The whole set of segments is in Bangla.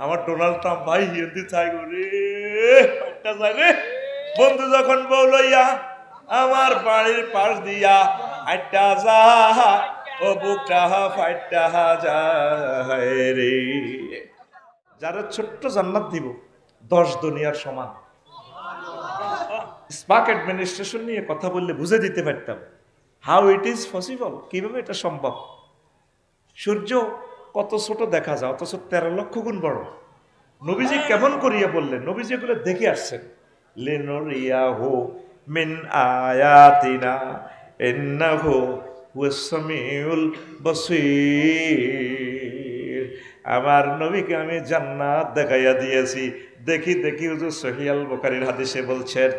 আমার ডোনাল্ড ট্রাম্প ভাই হিন্দি চাই রে একটা চাই রে বন্ধু যখন বউ লইয়া আমার বাড়ির পাশ দিয়া আটটা যা ও বুকটা ফাইটটা যায় রে। যারা ছোট্ট জান্নাত দিব 10 দুনিয়ার সমান। স্পার্ক অ্যাডমিনিস্ট্রেশন নিয়ে কথা বললে বুঝে দিতে পারতাম হাউ ইট ইজ পসিবল, কিভাবে এটা সম্ভব। সূর্য কত ছোট দেখা যায় অথচ 13 লক্ষ গুণ বড়। নবীজি কেমন করিয়া বললেন, নবীজি এগুলো দেখে আসছেন। লিনুরিয়াহু মিন আয়াতিনা ইন্নাহু হুয়াস সামিউল বাসীর। আমার নবীকে আমি জান্নাত দেখাইয়া দিয়েছি। দেখি দেখি হুজুর সহিহ আল বুখারীর হাদিসে বলছেন,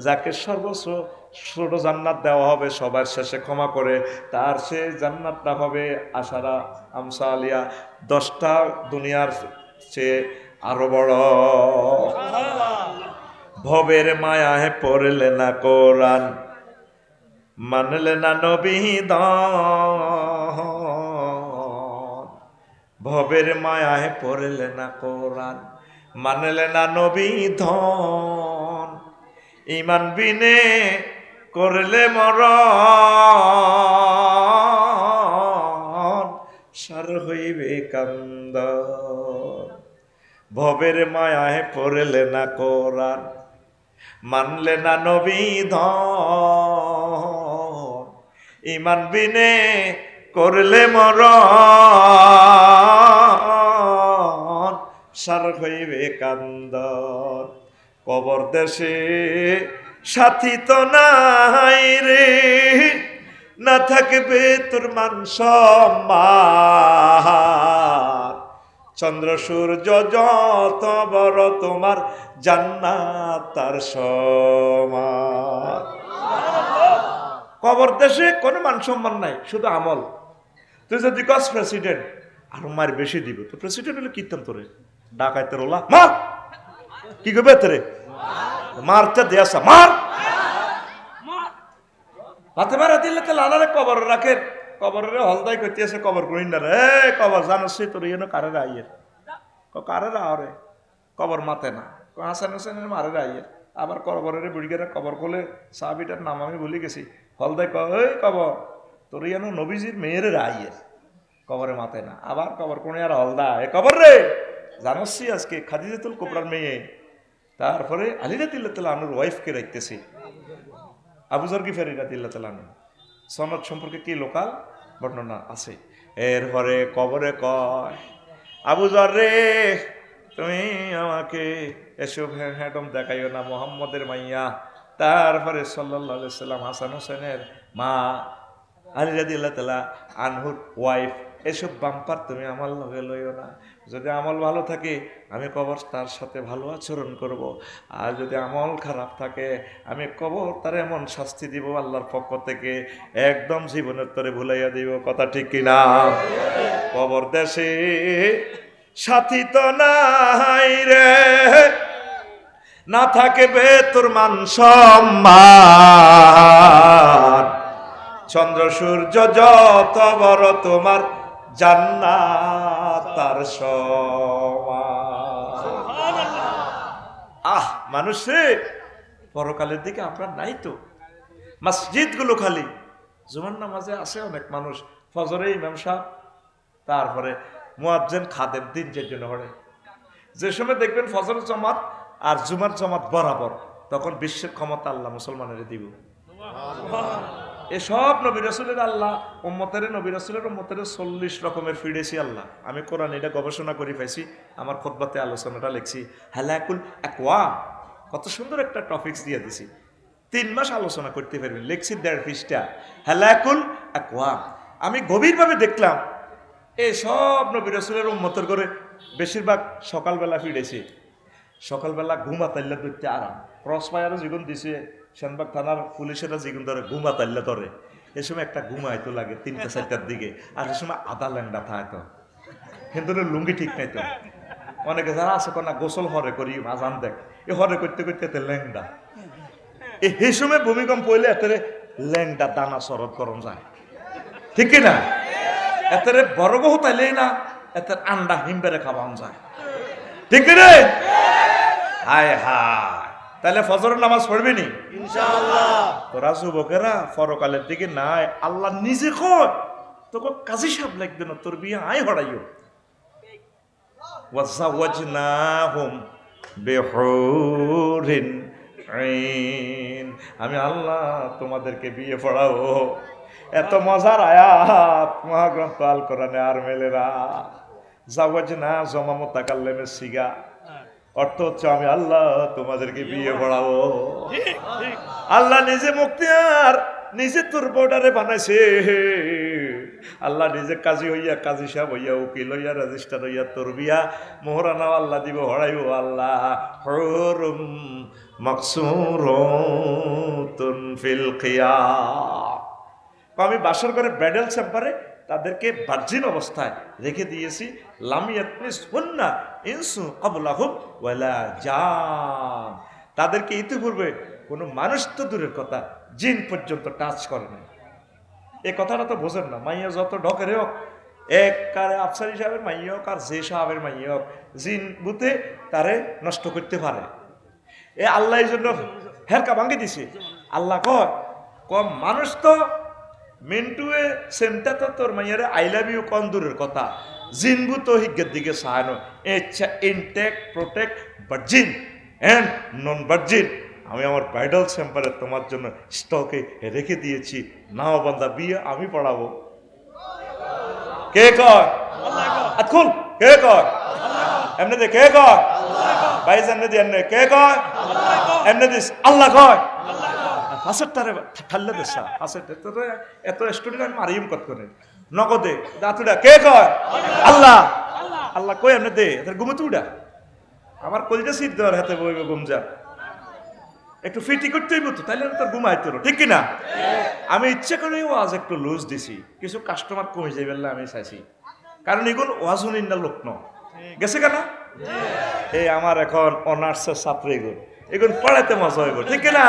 যাকে সর্বোচ্চ ছোট জান্নাত দেওয়া হবে সবার শেষে ক্ষমা করে, তার সে জান্নাতটা হবে আশারা আমসালিয়া, 10টা দুনিয়ার চেয়ে আরো বড়। ভবের মায়ায় পড়লে না কোরআন, মানলে না নবী ভবের মায়ায় পড়লে না কোরআন, মানলে না নবী ধন, ইমান বিনে করলে মরণ, সার হইবে কান্দ। ভবের মায়ায় পড়লে না কোরআন, মানলে না নবী ধন, ইমান বিনে করলে মরণ, সার হইবে কান্দন। কবর দেশে সাথী তো নাই রে, না থাকবে তোর মান সম্মান, চন্দ্র সূর্য যত বড় তোমার জান্নাত তার সমান। কবর দেশে কোনো মান সম্মান নাই, শুধু আমল। তুই যদি কস প্রেসিডেন্ট আর মার বেশি দিব, তো প্রেসিডেন্ট হলে কীর্তন তোরে ডাকাইতের ওলা মার, কি করবে তোরে মারতে দেয়াসা মার, হাতে মারা দিলে তো লালারে কবর রাখেন, কবরের হলদাই করতে আছে কবর করিন না রে, কবর জানোস তোর ইয়ে কারে আইয়ের কারে রে কবর মাতে না, হাসান হোসেনের মারে আইয়ের। আবার কবরের বুড়িগেরা কবর খোলে, সাহাবিটার নাম আমি ভুলে গেছি, হলদাই কই কবর তোর ইয়ানো নবীজির মেয়ের আইয়ের, কবরে মাতে না। আবার কবর কোন আর হলদা এ কবর রে জানোসি আজকে খাদিজাতুল কুবরার মেয়ে, তারপরে আলী রাদিয়াল্লাহু আনহুর ওয়াইফকে রাখতেছি, আবু যর গিফারি রাদিয়াল্লাহু আনহু। সনদ সম্পর্কে কি লোকাল বর্ণনা আছে। এরপরে কবরে কয়, আবু যর রে তুমি আমাকে এসব হ্যাডম দেখাইও না, মুহাম্মদের মাইয়া। তারপরে সাল্লাল্লাহু আলাইহি সাল্লাম হাসান হোসেনের মা, আলী রাদিয়াল্লাহু আনহুর ওয়াইফ, এসব বাম্পার তুমি আমার লগে লইও না। যদি আমল ভালো থাকে আমি কবর তার সাথে ভালো আচরণ করব, আর যদি আমল খারাপ থাকে আমি কবর তার এমন শাস্তি দিব আল্লাহর পক্ষ থেকে, একদম জীবনের তরে ভুলাইয়া দিব। কথা ঠিক কিনা? কবর দেশে সাথী তো নাই রে, না থাকবে তোর মান সম্মান, চন্দ্র সূর্য যত বড় তোমার জান্নাত তার সমান। মানুষে পরকালের দিকে আমরা নাই তো। মসজিদ গুলো খালি, জুমার নামাজে আসে অনেক মানুষ, ফজরে ইমাম সাহেব, তারপরে মুয়াজ্জিন খাদেম দিন যে জন্য পড়ে। যে সময় দেখবেন ফজরের জামাত আর জুমার জামাত বরাবর, তখন বিশ্বের ক্ষমতা আল্লাহ মুসলমানের দিব। এসব নবী রাসূলের আল্লাহ উম্মতের, নবী রাসূলের উম্মতের 40 রকমের ফিডেছি আল্লাহ। আমি কোরআন এটা গবেষণা করে পাইছি, আমার খুতবাতে আলোচনাটা লিখছি, হালাকুল আকওয়াম। কত সুন্দর একটা টপিকস দিয়ে দিছি, 3 মাস আলোচনা করতে পারবেন। লিখছি 1.5 পৃষ্ঠা, হালাকুল আকওয়াম। আমি গভীরভাবে দেখলাম এই সব নবী রাসূলের উম্মতের করে বেশিরভাগ সকালবেলা ফিরেছি। সকালবেলা ঘুমাতাইল্লা ধরতে আরাম, ক্রস ফায়ারও জীবন দিছে, সেনবাগ থানার পুলিশেরা যেগুন ধরে ঘুমাতাইল্লা ধরে, এ সময় একটা ঘুমাইতো লাগে 3টা-4টার দিকে, আর এ সময় আধা ল্যাংডা থাকতো, কিন্তু লুঙ্গি ঠিক নাই তো। অনেকে যারা আছে না গোসল হরে করি আজান দেখ, এ হরে করতে করতে এতে ল্যাংডা, এই সময় ভূমিকম্প হইলে এতে ল্যাংডা দানা শরৎ করণ যায়, ঠিক কিনা? এতে বড় বহু তাইলেই না, এতে আন্ডা হিমবেড়ে খাওয়ান যায়। ঠিক রে? হায় হায়, তাহলে ফজরের নামাজ পড়বি নি ইনশাআল্লাহ। তোরা যুবকেরা পরকালের দিকে নাই, আল্লাহ নিজে কয় তোকে কাজী সাহেব লাগবে না, তোর বিয়ে আয় হড়াইও। ওয়াজাওয়াজনাহুম বিহুরিন আইন, আমি আল্লাহ তোমাদেরকে বিয়ে পড়াবো। এত মজার আয়াত মহাগ্রন্থ আল কোরআনে আর মেলে না। জাওয়াজনা জমা মুতাকাল্লিমে সিগা, অর্থ হচ্ছে আমি আল্লাহ তোমাদেরকে বিয়ে পড়াবো। আল্লাহ নিজে মুক্তিয়ার, নিজে তোর বর্ডারে বানাইছে। আল্লাহ নিজে কাজী হইয়া, কাজী সাহেব হইয়া, উকিল হইয়া, রেজিস্টার হইয়া তোর বিয়া মোহরানাও আল্লাহ দিব, হরাইব আল্লাহ। হুরুম মাকসুরাতুন ফিল কিয়াম। আমি বাসর করে ব্রাইডাল চেম্বারে তাদেরকে ভার্জিন অবস্থায় রেখে দিয়েছি। লামিয়াতনিসহুন্না ইনসু ক্বাবলাহুম ওয়ালা জান, তাদেরকে ইতিপূর্বে কোনো মানুষ তো দূরের কথা, জিন পর্যন্ত টাচ করে না। এই কথাটা তো বোঝেন না। মাইয়া যত ঢকেরে হোক, এক কারে আফসারি সাহেবের মাইয়া হোক আর যে সাহেবের মাইয়া হোক, জিন বুতে তারে নষ্ট করতে পারে। এ আল্লাহ এই জন্য হেরকা ভাঙ্গি দিছে। আল্লাহ কম মানুষ তো মিন্টুয়ে সেমটা তো তোর মাইয়ারে আই লাভ ইউ কন দূরের কথা, জিনবু তো হিজ্ঞের দিকে সাহানো। ইচ্ছা intake protect virgin and non virgin আমি আমার ব্রাইডাল চেম্বারে তোমার জন্য স্টকে রেখে দিয়েছি। নাও বান্দা, বিয়ে আমি পড়াবো। কে কয়? আতকুল কে কয়? এমনি দে কে কয়? ভাইস এমনি দি এমনি কে কয়? এমনি দিস আল্লাহ কয়। ফাঁসের তারে ঠাল্লে দেশা ফাঁসের এত স্টুডেন্ট আমি মারিম কত করে নগদে দাতুডা কে কয়? আল্লাহ। আল্লাহ কই এমনি দে এদের ঘুমে উড়া আমার কলিজা সিদ্ধ আর হাতে বইবে ঘুমজা একটু ফিটি করতে হইব তো, তাইলে তোর ঘুমাইতো ঠিক কিনা? আমি ইচ্ছে করে ওয়াজ একটু লুজ দিছি, কিছু কাস্টমার কমে যাই বললে আমি চাইছি, কারণ এগুলো ওয়াজ না লোক ন গেছে কেন? এই আমার এখন অনার্সের ছাত্র এগুলো পড়াইতে মজা হইব ঠিক কিনা?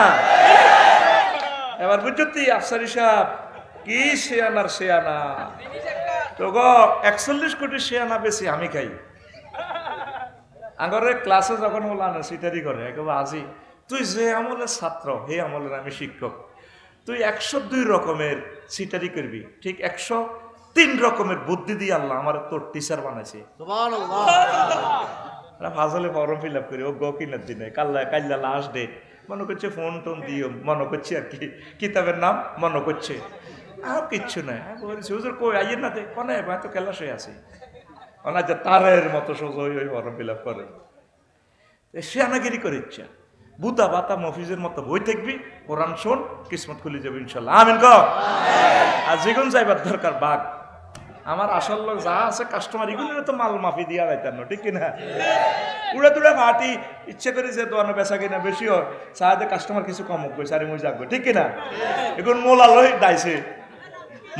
এবার বুঝছি আফসারি সাহেব কি শেয়ানার শেয়ানা তো গো 41 কোটি শেয়ানা বেশি আমি খাই। আগরে ক্লাসে যখন ওলানো সিটারি করে একেবারে আজি তুই যে আমলের ছাত্র হে আমলের আমি শিক্ষক, তুই 102 রকমের সিটারি করবি, ঠিক 103 রকমের বুদ্ধি দিয়ে আল্লাহ আমার তোর টিচার বানাইছে। ফাজলে ফর্ম ফিল আপ করি ও গো কিনার দিনে কাল্লা লাস্ট ডে মনে করছে ফোন টোন দিও মনে করছে আর কি, কিতাবের নাম মনে করছে আর কিচ্ছু নাই। বলছি হুজুর কই আইয়ের না দে কনে তো খেলা সে আছে ওনা যে তারের মতো সোজা ওই ফর্ম ফিল আপ করে সে আনাগিরি করে ইচ্ছা বুতা বাতা মফিজের মতো বই থাকবি, কোরআন শোন, কিসমত খুলে যাবে ইনশাল্লাহ। আমিন ক। আর যেগুন যাইবার দরকার বাঘ আমার আসল লোক যা আছে কাস্টমার এগুলো তো মাল মাফি দিয়া যাইতাম না ঠিক কিনা? উড়ে তুড়ে মাটি ইচ্ছে করি যে দোয়ানো বেচা কিনা বেশি হয় সাহায্যে কাস্টমার কিছু কম হোক সারি মুই যাবো ঠিক কিনা? এখন মোলালয় দাইছে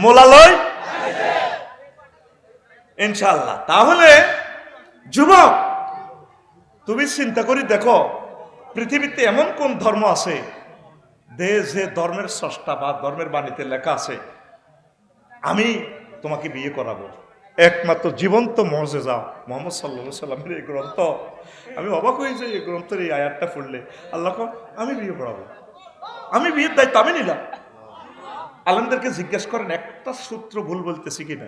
মোলালয় ইনশাল্লাহ। তাহলে যুবক তুমি চিন্তা করি দেখো পৃথিবীতে এমন কোন ধর্ম আছে যে ধর্মের স্রষ্টা বা ধর্মের বাণীতে লেখা আছে আমি তোমাকে বিয়ে করাবো। একমাত্র জীবন্ত মুজিজা মুহাম্মদ সাল্লাল্লাহু আলাইহি সাল্লামের এই গ্রন্থ। আমি অবাক হয়ে যাই এই গ্রন্থের এই আয়াতটা পড়লে। আল্লাহ আমি বিয়ে করাবো, আমি বিয়ের দায়িত্ব আমি নিলাম। আলেমদেরকে জিজ্ঞেস করেন একটা সূত্র ভুল বলতেছি কিনা,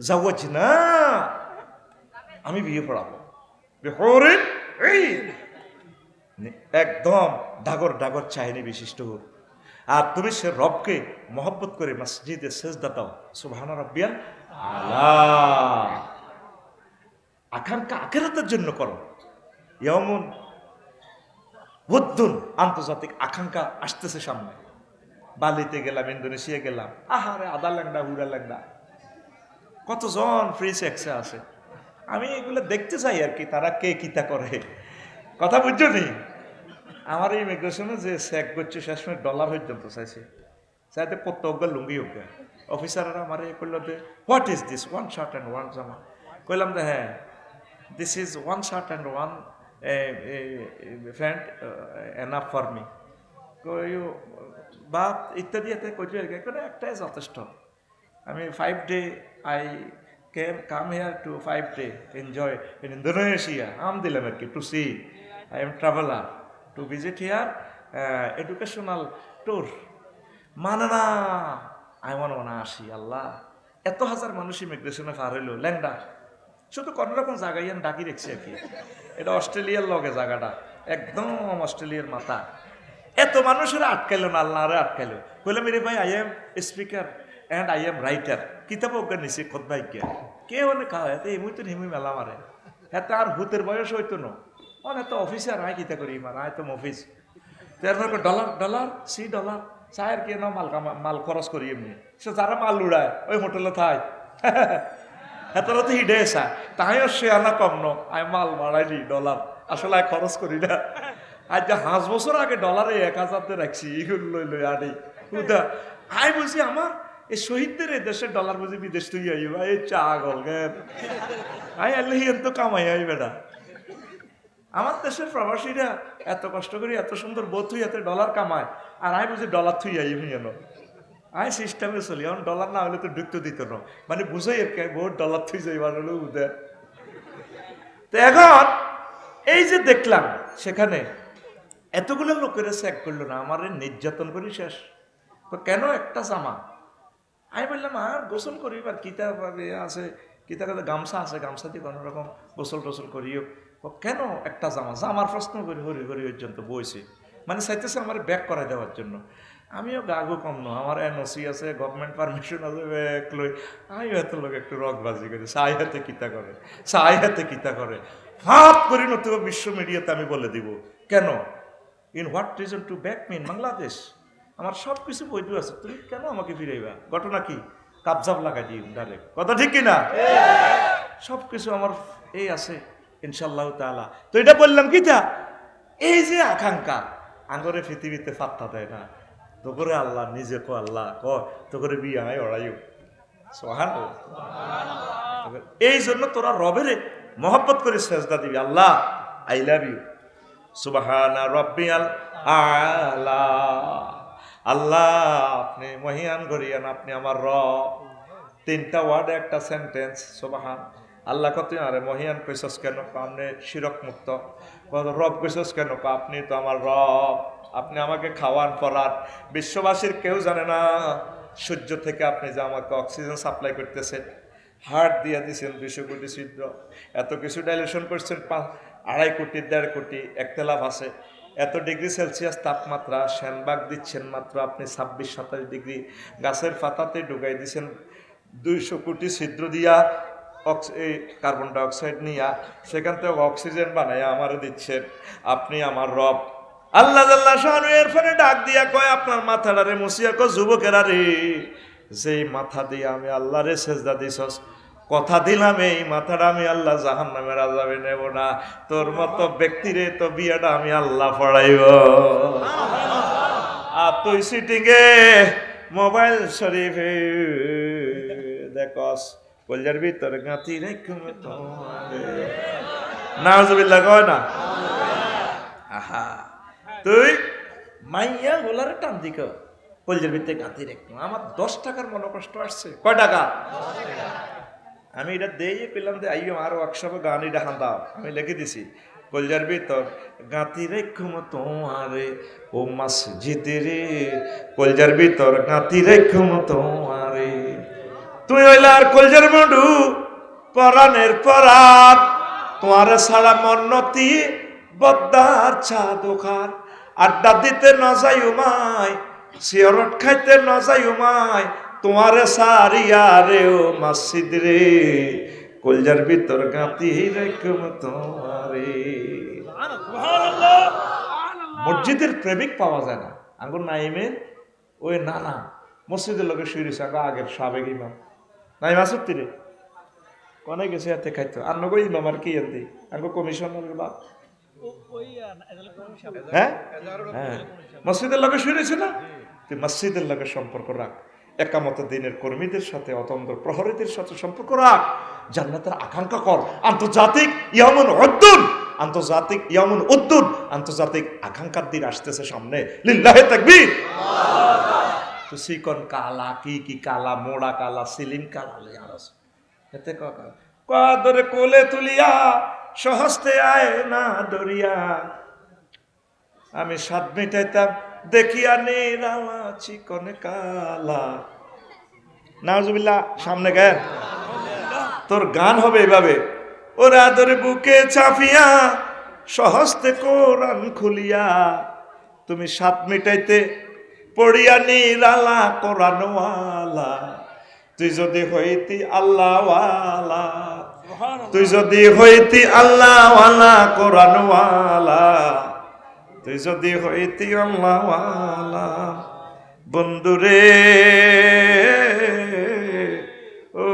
জাওয়াজনা আমি বিয়ে পড়াবো একদম ডাগর ডাগর চাহিনী বিশিষ্ট হোক। আর তুমি সে রবকে মহব্বত করে মসজিদে সেজদা দাও সুবহান রাব্বিয়াল আলা। আকাঙ্ক্ষা আখিরাতের জন্য করো। ইয়াউমুন উদ্দুন আন্তর্জাতিক আকাঙ্ক্ষা আসতেছে সামনে। বালিতে গেলাম, ইন্দোনেশিয়া গেলাম, আহারে আদা ল্যাংডা হুড়া ল্যাংডা কতজন ফ্রি সেক্সে আছে। আমি এগুলো দেখতে চাই আর কি তারা কে কিতা করে, কথা বুঝছো নি? আমার ইমিগ্রেশনে যে চেক করছে শেষমেশ ডলার পর্যন্ত চাইছে, চাইতে কত অজ্ঞা লুঙ্গি অজ্ঞা। অফিসাররা আমার এ করলো যে what is this one shirt and one জামা। কইলাম যে হ্যাঁ this is one shirt and one pant enough for me বাপ ইত্যাদি এতে কইতে একটাই যথেষ্ট। আমি 5 day I come here to 5 day, enjoy in Indonesia. দিলাম আর কি to see. I am traveler to visit here, educational tour. মানে না, আমি মনে আসি আল্লাহ, এত হাজার মানুষ ইমিগ্রেশনে পার হইলো ল্যাংডা, শুধু কোনো রকম জায়গায় ডাকি রেখছি আর কি। এটা অস্ট্রেলিয়ার লগে জায়গাটা, একদম অস্ট্রেলিয়ার মাথা। এত মানুষের আটকাইলো না, আল্লাহরে আটকাইলো। কইলাম রে ভাই, I am speaker and I am writer, কিতাব অজ্ঞান নিছি খোদ ভাই কে অনেক খাওয়া এতে এমনি তো হিমি মেলা মারে। হ্যাঁ, আর ভূতের বয়স হইতো না, অনেক তো অফিসার আয় কিতা করি মার আয় তো office. Dollar dollar C dollar চায়ের কে না মাল খরচ করি এমনি। সে যারা মাল উড়ায় ওই হোটেলে থাই এতটা তো হিডে আসা তাইও সে আনা কম ন, আমি মাল বাড়াইনি ডলার আসলে খরচ করি না। আজ যে 5 বছর আগে ডলারে 1000 দিয়ে রাখছি, এগুলো লই লই আনি উদা। আই বুঝি আমার এই শহীদদের এই দেশের ডলার বুঝি বিদেশ তুই আইব, এই চা গল গেন আই আল্লাহ তো কামাই আই বেটা। আমার দেশের প্রবাসীরা এত কষ্ট করি এত সুন্দর বোধ থুই এত ডলার কামায়, আর আমি বুঝি ডলার থুই আই এন আই সিস্টেমে চলি। এখন ডলার না হলে তো ঢুকতে দিত না, মানে বুঝাই আর কে বহুত ডলার থুই যাই হলো বুঝে। তো এখন এই যে দেখলাম সেখানে এতগুলো লোকের চেক করলো না, আমার নির্যাতন করি শেষ। তো কেন একটা জামা? আমি বললাম আর গোসল করি বা কিতা আছে, কিতা কথা গামছা আছে, গামছা দিয়ে কোনো রকম গোসল টোসল করিও। কেন একটা জামা? জামার প্রশ্ন করি হরি হরি পর্যন্ত বইছে, মানে চাইতেছে আমার ব্যাক করাই দেওয়ার জন্য। আমিও গাগো কম ন, আমার এনওসি আছে, গভর্নমেন্ট পারমিশন আছে, ব্যাগ লই। আমিও এত লোক একটু রকবাজি করি, সাই হাতে কিতা করে, সাই হাতে কিতা করে, হাত করি নতুবা বিশ্ব মিডিয়াতে আমি বলে দিব। কেন? In what reason to back me in Bangladesh? আমার সব কিছু বৈধ আছে, তুমি কেন আমাকে ফিরাইবা? ঘটনা কি? কাবজাব লাগাই দিই ডাইরেক্ট, কথা ঠিক কিনা? সব কিছু আমার এই আছে ইনশাল্লাহ তাআলা। তো এটা বললাম কি তা, এই যে আকাঙ্ক্ষা আঙ্গরে পৃথিবীতে ফাত্তা দেয় না, তো করে আল্লাহ নিজে কো আল্লাহ ক তো করে বিয়ে হয় অড়াইও সোহান। এই জন্য তোরা রবেরে মহব্বত করে সেজদা দিবি, আল্লাহ আই লাভ ইউ সুবহানা রাব্বিয়াল আলা। আল্লাহ আপনি মহিয়ান গরিয়ান, আপনি আমার রব। 3টা ওয়ার্ডে একটা সেন্টেন্স, সুবহান। আল্লাহ কত আরে মহিয়ান কইছস কেন? আপনি শিরক মুক্ত। রব কইছস কেন? আপনি তো আমার রব, আপনি আমাকে খাওয়ান পরান। বিশ্ববাসীর কেউ জানে না সূর্য থেকে আপনি যে আমাকে অক্সিজেন সাপ্লাই করতেছেন, হার্ট দিয়ে দিচ্ছেন 200 কোটি ছিদ্র, এত কিছু ডাইলেশন করছেন, 2.5 কোটি 1.5 কোটি একতেলাভ আছে, এত ডিগ্রি সেলসিয়াস তাপমাত্রা, শ্যানবাগ দিচ্ছেন মাত্র আপনি 26-27 ডিগ্রি, গাছের পাতাতে ঢুকাই দিচ্ছেন 200 কোটি ছিদ্র দিয়া এই কার্বন ডাইঅক্সাইড নিয়া, সেখান থেকে অক্সিজেন বানাইয়া আমারে দিচ্ছেন। আপনি আমার রব। আল্লাহ আল্লাহ শানু এর ফোনে ডাক দিয়া কয় আপনার মাথাটারে মুছিয়া কয় যুবকেরা রে, যেই মাথা দিয়ে আমি আল্লাহরে সেজদা দিছস, কথা দিলাম এই মাথাটা আমি আল্লাহ জাহান্নামের আযাবে নেব না। তোর মতো ব্যক্তিরে তো বিয়াটা আমি আল্লাহ পড়াইব। আর তুই সিটিং এ মোবাইল শরীফে দেখস কলজার ভিতর গাঁথি রেখে নাউজুবিল্লাহ কয় না। আহা, তুই মাইয়া গোলারে টান দিক কলজার ভিতরে গাঁথি রেখে। আমার 10 টাকার মনোকষ্ট আসছে। কয় টাকা? আমি এটা দিয়ে পেলাম যে আইও আর ওয়ার্কশপে গান এটা হাঁদাও, আমি লিখে দিছি কলজার ভিতর গাঁতি রেখুম তোমারে ও মসজিদে রে, কলজার ভিতর গাঁতি রেখুম তোমারে। তুই হইলে আর কলজার মডু পরাণের পরাণ, তোমারে ছাড়া মন্নতি বদ্দার চা দোকান, আড্ডা দিতে ন যাই উমায়, সিগারেট খাইতে ন যাই উমায়, তোমারে সারিয়া রে ও মসজিদ রে, কলজার ভিতর গাঁতি রেখুম তোমারে। মসজিদের প্রেমিক পাওয়া যায় না। আঙ্গুর নাইমের ওই নানা মসজিদের লোকে শুয়েছে আগে আগের সাবেক ইমাম নাইম আসত্তি রে কনে গেছে হাতে খাইতো আর নগো ইমাম আর কি এনতি আঙ্গো কমিশনার বাপ। হ্যাঁ হ্যাঁ, মসজিদের লোকে শুয়েছে না। তুই মসজিদের লোকে সম্পর্ক রাখ, একামত দিনের কর্মীদের সাথে, অতন্ত্র প্রহরীদের সাথে সম্পর্ক রাখ, জান্নাতের আকাঙ্ক্ষা কর। আন্তর্জাতিক ইয়ামুন উদ্দুন, আন্তর্জাতিক ইয়ামুন উদ্দুন, আন্তর্জাতিক আকাঙ্ক্ষার দিন আসতেছে সামনে। লিল্লাহে তাকবীর। তো সিকন কালা কি কি কালা, মোড়া কালা, সিলিম কালা, এতে কাদরে কোলে তুলিয়া সহস্তে আয় না দরিয়া, আমি স্বাদ মিটাইতাম দেখিয়া নিরালা চিকনে কালা। নাউজুবিল্লাহ, সামনে গান, তোর গান হবে এভাবে, ওর আদরে বুকে চাপিয়া সহস্তে কোরআন খুলিয়া, তুমি স্বাদ মিটাইতে পড়িয়া নিরালা কোরআনওয়ালা, তুই যদি হইতি আল্লাহওয়ালা, তুই যদি হইতি আল্লাহওয়ালা কোরআনওয়ালা, তুই যদি হইতি আল্লাহওয়ালা, বন্ধুরে ও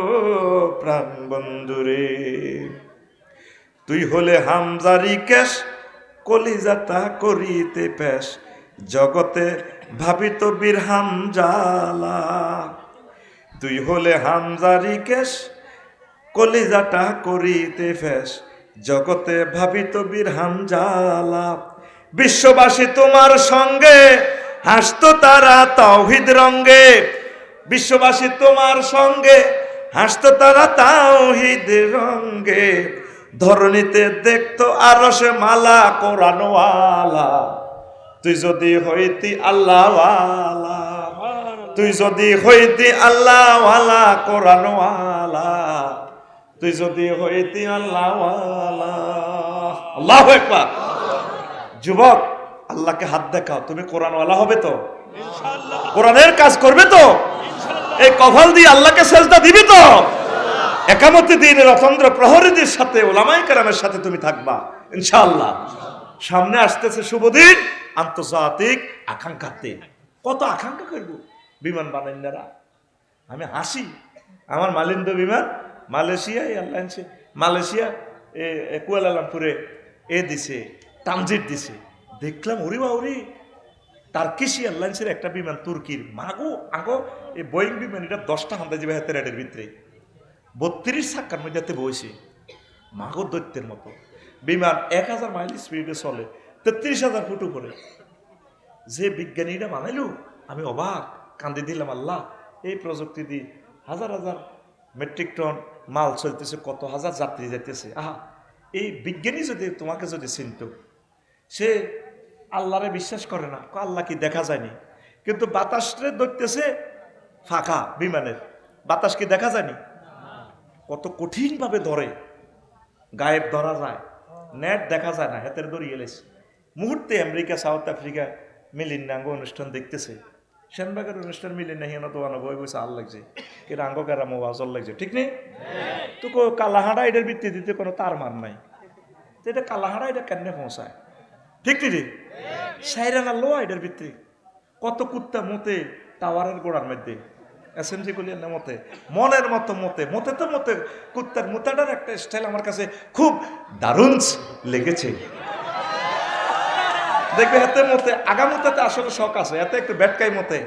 প্রাণ বন্ধুরে, তুই হলে হামজারি কেশ কলিজাতা করিতে পেশ, জগতে ভাবিত বীর হামজালা, তুই হলে হামজারি কেশ কলিজাটা করিতে ফেস, জগতে ভাবিত বীর হামজালা, বিশ্ববাসী তোমার সঙ্গে হাসতো তারা তাওহীদ রঙ্গে, বিশ্ববাসী তোমার সঙ্গে হাসতো তারা তাওহীদ রঙ্গে, ধরণীতে দেখতো আরশে মালা কোরআনওয়ালা, তুই যদি হইতি আল্লাহওয়ালা, তুই যদি হইতি আল্লাহওয়ালা কোরআনওয়ালা, তুই যদি হইতি আল্লাহওয়ালা। আল্লাহু আকবার। যুবক, আল্লাহকে হাত দেখাও, তুমি কোরআনওয়ালা হবে তো? ইনশাআল্লাহ। কোরআনের কাজ করবে তো? ইনশাআল্লাহ। এই কফল দিয়ে আল্লাহকে সেজদা দিবি তো? একামতে দিনের অতন্দ্র প্রহরীদের সাথে, ওলামায়ে কেরামের সাথে তুমি থাকবা ইনশাআল্লাহ। সামনে আসতেছে শুভদিন, আন্তর্জাতিক আকাঙ্ক্ষাতে কত আকাঙ্ক্ষা করব, বিমান বানাইনারা। আমি হাসি, আমার মালিন্দ বিমান মালয়েশিয়া এয়ারলাইন্সে, মালয়েশিয়া কুয়ালালামপুরে দিছে, ট্রানজিট দিছে। দেখলাম ওরে বাউরি, টার্কিশ এয়ারলাইন্সের একটা বিমান তুর্কির, মাগো আগো এই বোয়িং বিমান, এটা 10টা হামদা যাবে হাতে রেডের ভিতরে, 32 চাক্কার মধ্যে বসে, মাগো দৈত্যের মতো বিমান 1000 মাইল স্পিডে চলে, 33,000 ফুট উপরে। যে বিজ্ঞানীরা বানাইলো, আমি অবাক, কান্দি দিলাম, আল্লাহ এই প্রযুক্তি দিয়ে হাজার হাজার মেট্রিক টন মাল চলতেছে, কত হাজার যাত্রী যাইতেছে। আহা, এই বিজ্ঞানী যদি তোমাকে যদি চিনত, সে আল্লাহরে বিশ্বাস করে না, আল্লাহ কি দেখা যায়নি, কিন্তু বাতাসরে ধরতেছে ফাঁকা বিমানের, বাতাস কি দেখা যায়নি, কত কঠিন ভাবে ধরে, গায়েব ধরা যায়, নেট দেখা যায় না, হাতের দড়ি এলেছে। মুহূর্তে আমেরিকা সাউথ আফ্রিকা মিলিন্নাঙ্গ অনুষ্ঠান দেখতেছে, সেনবাগের অনুষ্ঠান মিলিন্না হিয়ানো তো আনো বই বসে আল লাগছে, কিন্তু আঙ্গ কারামো আজল লাগছে, ঠিক নেই তো? কালাহাড়া এটার ভিত্তি দিতে কোনো তার মান নাই, তো এটা কালাহাড়া এটা কেন পৌঁছায়, ঠিক নি রে? সাইরানা লোয়া এটার ভিত্তি, কত কুত্তা মতে টাওয়ারের গোড়ার মধ্যে, এসএমজি গুলির মতে, মনের মতো মতে মতে তো মতে, কুত্তার মোতাটার একটা স্টাইল আমার কাছে খুব দারুণ লেগেছে। দেখবে হাতে মতে আগামতাতে আসলে শখ আছে, এতে একটু ব্যাটকাই মতে।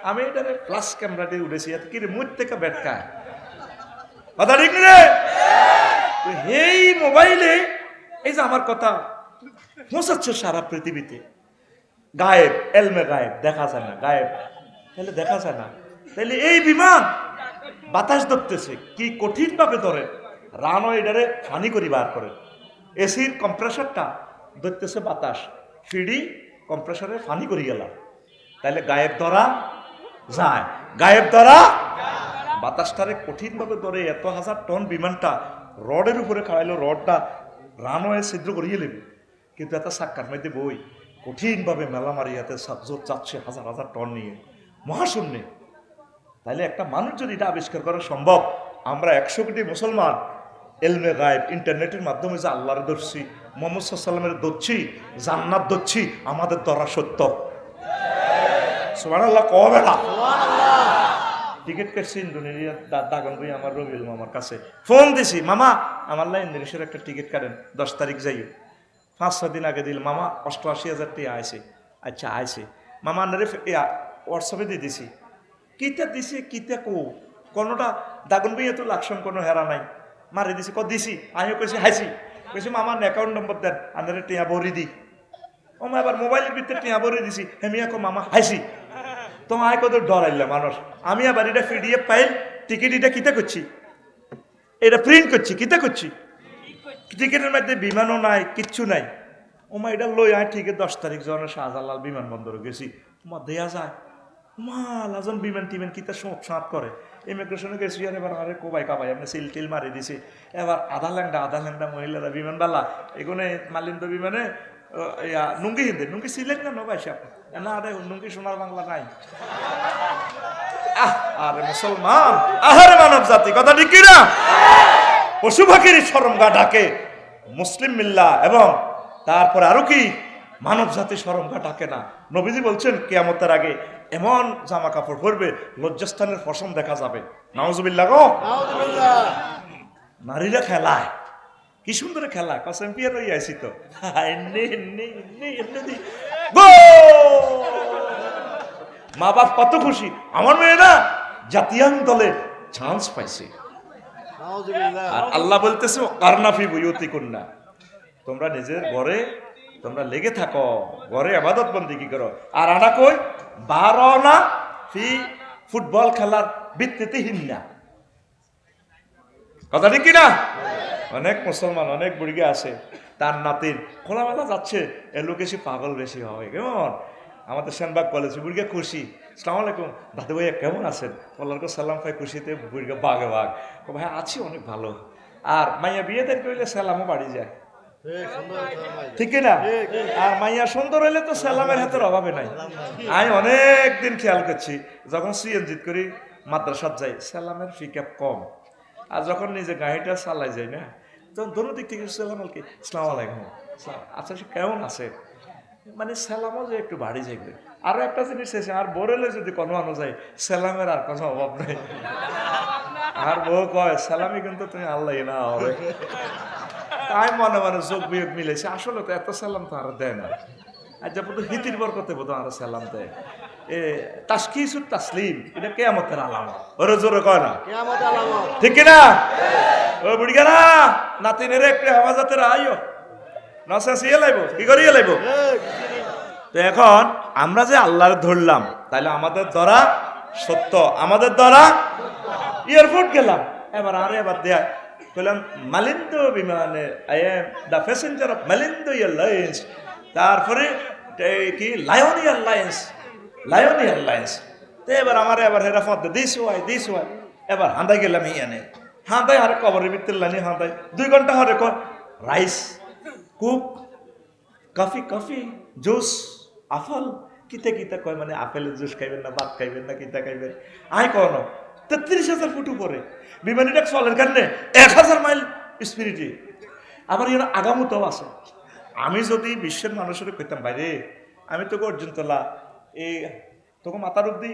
আমি এটারে প্লাস ক্যামেরা দিয়ে উঠেছি, এত কি রে মুখ থেকে ব্যাটকায়, কথা ঠিক রে? এই মোবাইলে এই যে আমার কথা পৌঁছাচ্ছে সারা পৃথিবীতে, গায়েব, এলমে গায়েব, দেখা যায় না, গায়েব তাহলে দেখা যায় না, তাহলে এই বিমান বাতাস ধরতেছে, কি কঠিন ভাবে ধরে, রানও এটারে ফানি করি বার করে, এসির কম্প্রেসারটা ধরতেছে বাতাস, ফিডি কম্প্রেসারে ফানি করি গেলাম, তাহলে গায়েব ধরা যায়, গায়েব ধরা, বাতাসটারে কঠিন ভাবে ধরে, এত হাজার টন বিমানটা রডের উপরে খাড়াইলো, রডটা রানওয়ে ছিদ্র করিয়ে নেবে, কিন্তু এত সাক্কার মধ্যে বই কঠিন ভাবে মেলা মারিয়াতে জোর যাচ্ছে হাজার হাজার টন নিয়ে মহাশূন্যে। তাইলে একটা মানুষ যদি এটা আবিষ্কার করা সম্ভব, আমরা 100 কোটি মুসলমান এলমে গায়েব ইন্টারনেটের মাধ্যমে যে আল্লাহর ধরছি, মুহাম্মদ সাল্লাল্লাহু আলাইহি ধরছি, জান্নাত ধরছি, আমাদের ধরা সত্য। সুবহানাল্লাহ, কবে না টিকিট কাটছি ইন্দোনেশিয়া, দাগন ভাই আমার রবিউল মামার কাছে ফোন দিছি, মামা আমার লাই ইন্দোনেশিয়ার একটা টিকিট কাটেন, 10 তারিখ যাই। 5-6 দিন আগে দিল, মামা 88,000 টাকা আইছে। আচ্ছা আইছে মামা, আনারে হোয়াটসঅ্যাপে দিয়ে দিছি, কিতা দিছে কিতা কোনোটা দাগন ভাই তো লাকসম কোনো হেরা নাই, মারি দিছি দিছি, আমিও কইছি হাইছি, কইছি মামা অ্যাকাউন্ট নম্বর দেন, আনারে টিয়া ভরি দি। ও মা আবার মোবাইলের ভিতরে টিয়া ভরে দিছি, হেমিয়া কো মামা হাইছি, তো আয় কত ডরাইলে মানুষ, আমি আবার এটা পিডিএফ ফাইল টিকিট এটা কিতা করছি, এটা প্রিন্ট করছি, কিতা করছি, টিকিটের মধ্যে বিমানও নাই, কিচ্ছু নাই। ওমা এটা লই আয় ঠিক 10 তারিখ যখন শাহজালাল বিমানবন্দরে গেছি, ওমা দেয়া যায় মা লাজন বিমান টিমান কিতা সব সাত করে। ইমিগ্রেশনে গেছি আর এবার আরে কোবাই কাবাই আপনি সিল টিল মারি দিছে। এবার আধা ল্যাংডা মহিলারা বিমানবালা এগুলো মালিন্দ বিমানে নুঙ্গি হিন্দে নুঙ্গি ছিলেন না নবাই সাপ না, আরে নুঙ্গি সোনার বাংলা নাই। আরে মুসলমান, আহারে মানব জাতি, কথা ঠিক কিনা? পশু পাখির শরম গা ডাকে মুসলিম মিল্লা, এবং তারপরে আরো কি মানব জাতি শরম গা ডাকে না। নবীজি বলছেন কিয়ামতের আগে এমন জামা কাপড় পরবে লজ্জাস্থানের ফসম দেখা যাবে। নাউজুবিল্লাহ গো। নারীরা খেলায় কি সুন্দর খেলা, চ্যাম্পিয়ন হয়ে আইছি তো। মা বাপ কত খুশি, আমার মেয়ে না জাতীয় দলে চান্স পাইছে। আর আল্লাহ বলতেছে কারনাফি বুয়ুতি কন্যা, তোমরা নিজের ঘরে তোমরা লেগে থাকো, ঘরে ইবাদত বন্দেগী করো। আর আনা কই বারো না ফি ফুটবল খেলার ভিত্তিতে হিন্না, কথা ঠিক কিনা? অনেক মুসলমান অনেক বুড়িগে আছে তার নাতির খোলামেলা যাচ্ছে, এর লোক এসে পাগল বেশি হয়। কেমন আমাদের সেনবাগ কলেজে বুড়িগে খুশি, আসসালামু আলাইকুম দাদু ভাইয়া কেমন আছেন, আল্লাহর সালাম পাই খুশিতে বুড়িগে বাঘে বাঘ, ভাই আছি অনেক ভালো। আর মাইয়া বিয়ে দেন করলে সালামও বাড়ি যায়, ঠিক না? আর মাইয়া সুন্দর হইলে তো সালামের হাতের অভাবে নাই। আমি অনেক দিন খেয়াল করছি যখন সিএনজিত করি মাদ্রাসাত যাই সালামের পিকআপ কম, আর যখন নিজে গাড়িটা চালাই যাই না তখন দোনো দিক থেকে সালাম আলকি আসসালামু আলাইকুম, আচ্ছা সে কেমন আছে, মানে সালামও যে একটু বাড়ি যাইবে। আরো একটা জিনিস এসে আর বোরেলে যদি কোনো আনো যায় সালামের আর কোনো অভাব নাই। আর বউ কয় সালামি কিন্তু তুমি আল্লাহ না হবে, তাই মনে মনে যোগ বিয়োগ মিলেছে। আসলে তো এত সালাম তো আর দেয় না, আর যা বোধ হিতির বরকতে বোধ আর সালাম দেয়। তাসকিসুত তাসলিম এটা কিয়ামতের আলামত, ওরে জোরে কয় না ঠিক কিনা? ও বুড়িগারা নাতিনের একটু হেফাজতের আইও নসা সিয়ে লাইব, কি করিয়ে লাইব। তো এখন আমরা যে আল্লাহর ধরলাম তাইলে আমাদের দ্বারা সত্য, আমাদের দ্বারা এয়ারপোর্ট গেলাম, এবার দেয়া বললাম মালিন্দো বিমানে I am the passenger of Malindo Airlines, তারপরে কি লায়ন এয়ারলাইন্স। তো এবার হেরাফত দিস ওয়াই এবার হাঁদাই গেলাম ইয়ানে, হাঁদাই আরে কবরের ভিতরে লানি হাঁদাই 2 ঘন্টা হরে রাইস কুক কফি জুস আফল কিতা কয়, মানে আপেলের জুস খাইবেন না ভাত খাইবেন না কিতা খাইবেন। আয় কন 33,000 ফুট উপরে বিমানিটা চলের কারণে 1000 মাইল স্পিরিটে, আবার এর আগামতেও আছে। আমি যদি বিশ্বের মানুষের কইতাম বাইরে আমি তোকে অর্জুন তোলা এই তোকে মাথার অব্দি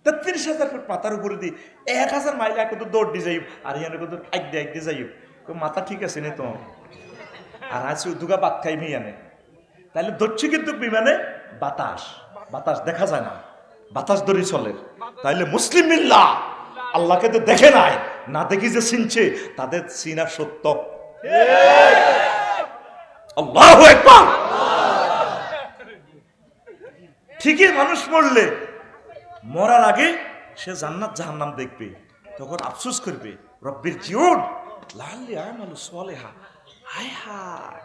33,000 ফুট মাথার উপরে দিই 1000 মাইল এক দৌড় দিয়ে যাই, আর ইয়ানে কত এক দিয়ে যাই, মাথা ঠিক আছে নি তো, আর আজ দুগা ভাত খাইবি আনে, তাহলে ধরছি কিন্তু বিমানে বাতাস দেখা যায় না, বাতাস ধরে চলে। তাইলে মুসলিম মিল্লাহ আল্লাহকে তো দেখে নাই, না দেখি যে চিনছে, তাদের চিনা সত্য। আল্লাহু আকবার। ঠিকই মানুষ মরলে মরার আগে সে জান্নাত জাহান্নাম দেখবে, তখন আফসোস করবে রব্বির জিউন লাল্লি আমালু সালেহা, হায় হায়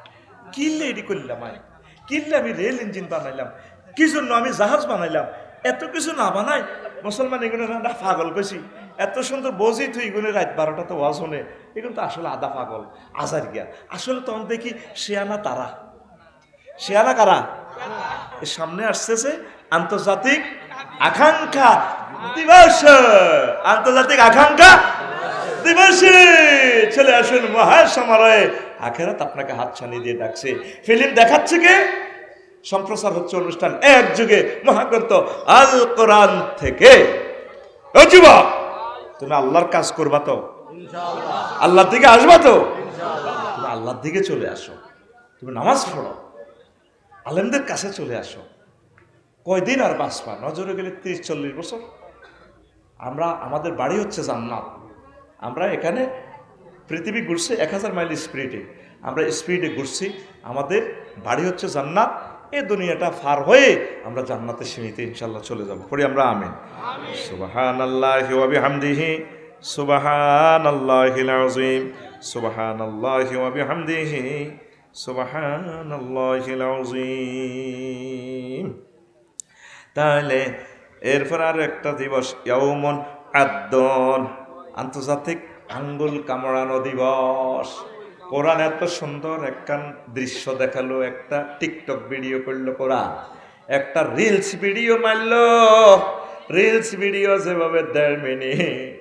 কিল্লে এডি করলাম, কিল্লে আমি রেল ইঞ্জিন বানাইলাম, কি জন্য আমি জাহাজ বানাইলাম, এত কিছু না বানাই মুসলমান এগুলো না পাগল বেশি, এত সুন্দর বজি তুই এগুলো রাত 12টা তো ওয়াজ শোনে, এগুলো তো আসলে আধা পাগল আজার গিয়া। আসলে তখন দেখি শেয়ানা কারা সামনে আসতেছে আন্তর্জাতিক আকাঙ্ক্ষা দিবসে চলে আসুন মহাসমারোহে, আখেরাত আপনাকে হাত ছানি দিয়ে ডাকছে। ফিল্ম দেখাচ্ছে কে, সম্প্রচার হচ্ছে অনুষ্ঠান এক যুগে মহাগ্রন্থ আল কোরআন থেকে। ও যুবক তুমি আল্লাহর কাজ করবা তো, আল্লাহর দিকে আসবা তো, তুমি আল্লাহর দিকে চলে আসো, তুমি নামাজ পড়ো, আলেমদের কাছে চলে আসো। কয়দিন আর বাঁচবা, নজরে গেলে 30-40 বছর। আমাদের বাড়ি হচ্ছে জান্নাত, আমরা এখানে পৃথিবী ঘুরছে 1000 মাইল স্পিডে, আমরা স্পিডে ঘুরছি, আমাদের বাড়ি হচ্ছে জান্নাত। এই দুনিয়াটা পার হয়ে আমরা জান্নাতে সীমিত ইনশাল্লাহ চলে যাব। পড়ি আমরা আমিন। সুবহানাল্লাহি ওয়া বিহামদিহি সুবহানাল্লাহিল আযীম সুবহানাল্লাহি ওয়া বিহামদিহি সুবহানাল্লাহিল আযীম। তাহলে এরপর আর একটা দিবস, ইয়াউমুন আদ্দন, আন্তর্জাতিক আঙ্গুল কামড়ানো দিবস। কোরআন এত সুন্দর একখান দৃশ্য দেখালো, একটা টিকটক ভিডিও করলো কোরআন, একটা রিলস ভিডিও মারলো। রিলস ভিডিও যেভাবে 1.5 মিনিট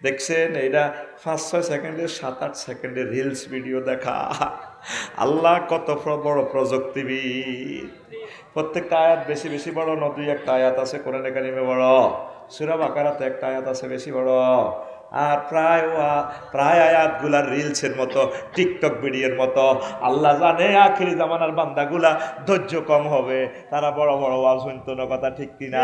দেখছেন, এটা 5-6 সেকেন্ডের 7-8 সেকেন্ডের রিলস ভিডিও দেখা। আল্লাহ কত বড় প্রযুক্তিবিদ। প্রত্যেকটা আয়াত বেশি বেশি বড় না, 2-1টা আয়াত আছে কোরআনে কারিমে বড়, সূরা বাকারাতে একটা আয়াত আছে বেশি বড়, আর প্রায় আয়াতগুলা রিলসের মতো, টিকটক ভিডিওর মতো। আল্লাহ জানে আখিরি জামানার বান্দাগুলা ধৈর্য কম হবে, তারা বড় বড় ওয়াজ শুনতো না, কথা ঠিক কিনা?